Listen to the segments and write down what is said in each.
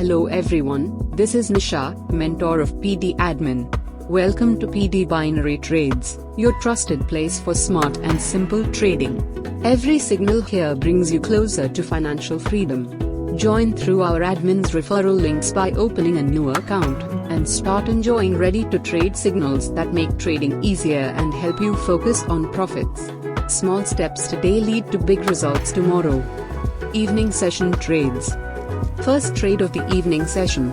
Hello everyone, this is Nisha, mentor of PD Admin. Welcome to PD Binary Trades, your trusted place for smart and simple trading. Every signal here brings you closer to financial freedom. Join through our admin's referral links by opening a new account, and start enjoying ready-to-trade signals that make trading easier and help you focus on profits. Small steps today lead to big results tomorrow. Evening Session Trades. First trade of the evening session.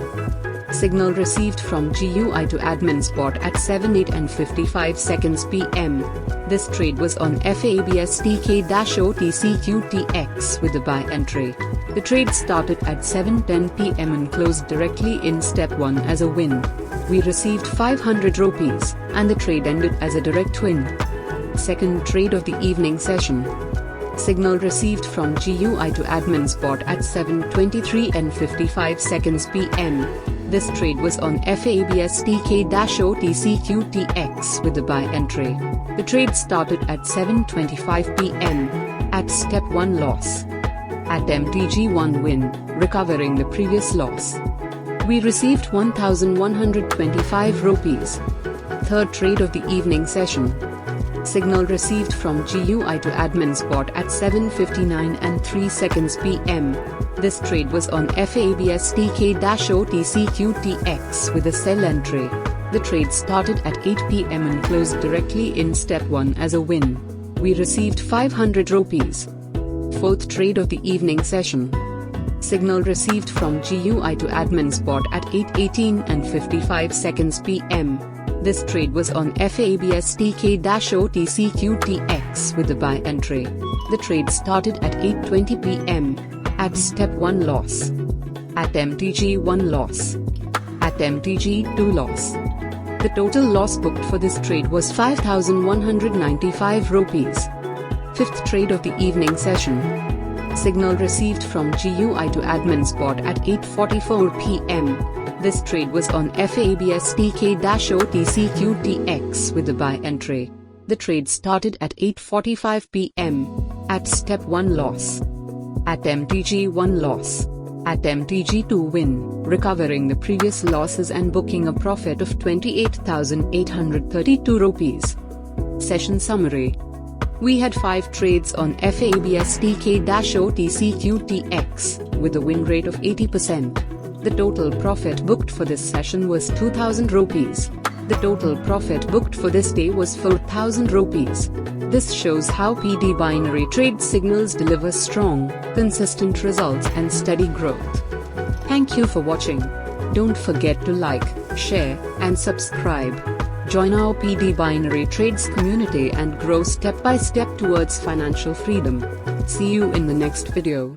Signal received from GUI to admin spot at 7:08 and 55 seconds PM. This trade was on FABSTK-OTCQTX with a buy entry. The trade started at 7:10 PM and closed directly in step 1 as a win. We received 500 rupees, and the trade ended as a direct win. Second trade of the evening session. Signal received from GUI to admin spot at 7:23 and 55 seconds PM. This trade was on FABSTK-OTCQTX with a buy entry. The trade started at 7:25 PM. At step 1 loss. At MTG 1 win, recovering the previous loss. We received 1,125 rupees. Third trade of the evening session. Signal received from GUI to admin spot at 7:59 and 3 seconds PM. This trade was on FABSTK-OTCQTX with a sell entry. The trade started at 8 PM and closed directly in step 1 as a win. We received 500 rupees. Fourth trade of the evening session. Signal received from GUI to admin spot at 8:18 and 55 seconds PM. This trade was on FABSTK-OTCQTX with a buy entry. The trade started at 8:20 PM. At step 1 loss. At MTG 1 loss. At MTG 2 loss. The total loss booked for this trade was 5,195 rupees. Fifth trade of the evening session. Signal received from GUI to admin spot at 8:44 PM. This trade was on FABSTK-OTCQTX with a buy entry. The trade started at 8:45 PM. At step 1 loss. At MTG 1 loss. At MTG 2 win, recovering the previous losses and booking a profit of 28,832 rupees. Session summary. We had 5 trades on FABSTK-OTCQTX, with a win rate of 80%. The total profit booked for this session was 2,000 rupees. The total profit booked for this day was 4,000 rupees. This shows how PD binary trade signals deliver strong, consistent results and steady growth. Thank you for watching. Don't forget to like, share, and subscribe. Join our PD binary trades community and grow step by step towards financial freedom. See you in the next video.